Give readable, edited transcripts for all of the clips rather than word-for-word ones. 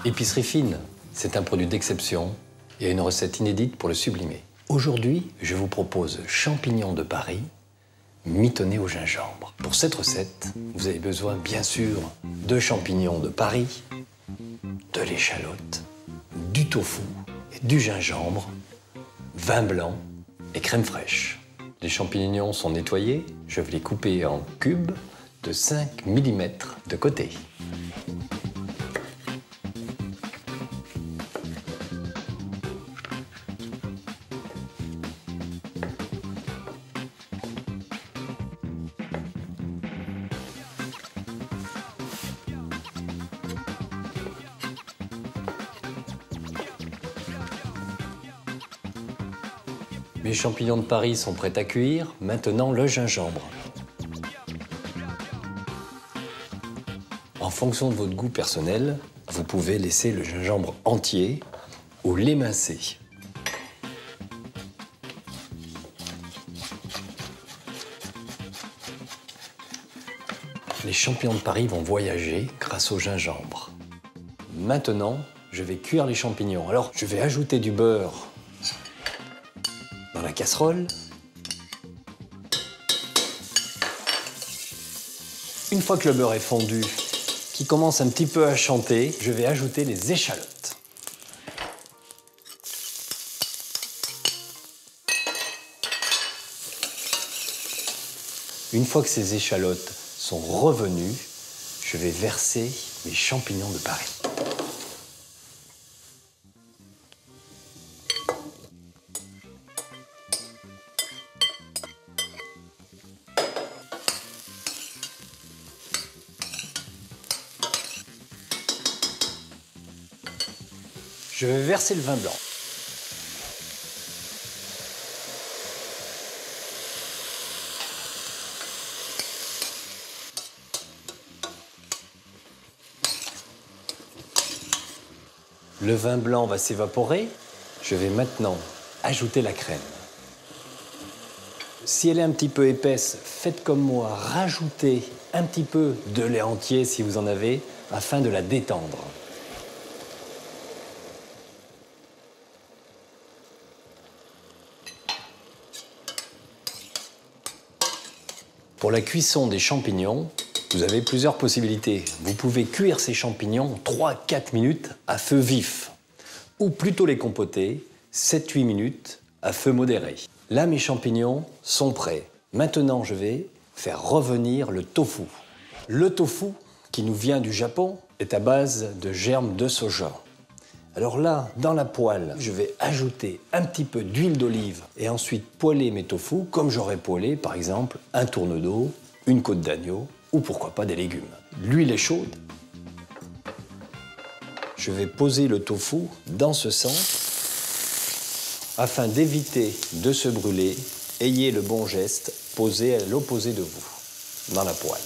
Épicerie fine, c'est un produit d'exception et une recette inédite pour le sublimer. Aujourd'hui, je vous propose champignons de Paris mitonnés au gingembre. Pour cette recette, vous avez besoin bien sûr de champignons de Paris, de l'échalote, du tofu, et du gingembre, vin blanc et crème fraîche. Les champignons sont nettoyés, je vais les couper en cubes de 5 mm de côté. Mes champignons de Paris sont prêts à cuire, maintenant le gingembre. En fonction de votre goût personnel, vous pouvez laisser le gingembre entier ou l'émincer. Les champignons de Paris vont voyager grâce au gingembre. Maintenant, je vais cuire les champignons. Alors, je vais ajouter du beurre dans la casserole. Une fois que le beurre est fondu, qui commence un petit peu à chanter, je vais ajouter les échalotes. Une fois que ces échalotes sont revenues, je vais verser mes champignons de Paris. Je vais verser le vin blanc. Le vin blanc va s'évaporer. Je vais maintenant ajouter la crème. Si elle est un petit peu épaisse, faites comme moi, rajoutez un petit peu de lait entier si vous en avez, afin de la détendre. Pour la cuisson des champignons, vous avez plusieurs possibilités. Vous pouvez cuire ces champignons 3-4 minutes à feu vif, ou plutôt les compoter 7-8 minutes à feu modéré. Là, mes champignons sont prêts. Maintenant, je vais faire revenir le tofu. Le tofu, qui nous vient du Japon, est à base de germes de soja. Alors là, dans la poêle, je vais ajouter un petit peu d'huile d'olive et ensuite poêler mes tofu comme j'aurais poêlé, par exemple, un tourne-dos, une côte d'agneau ou pourquoi pas des légumes. L'huile est chaude. Je vais poser le tofu dans ce sens afin d'éviter de se brûler. Ayez le bon geste, posé à l'opposé de vous, dans la poêle.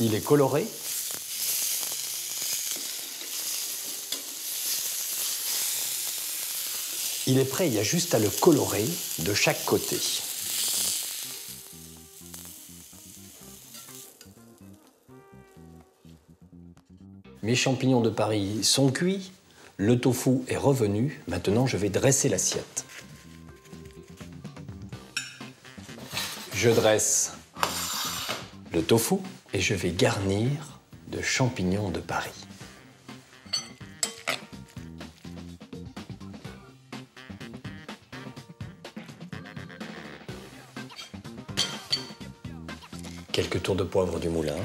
Il est coloré. Il est prêt, il y a juste à le colorer de chaque côté. Mes champignons de Paris sont cuits, le tofu est revenu. Maintenant, je vais dresser l'assiette. Je dresse le tofu et je vais garnir de champignons de Paris. Quelques tours de poivre du moulin.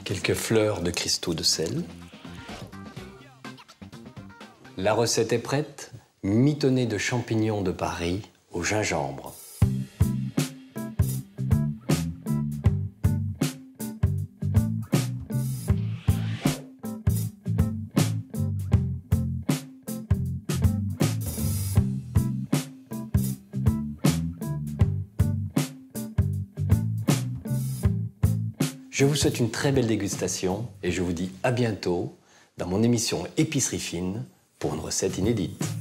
Quelques fleurs de cristaux de sel. La recette est prête. Mitonnée de champignons de Paris au gingembre. Je vous souhaite une très belle dégustation et je vous dis à bientôt dans mon émission Épicerie fine pour une recette inédite.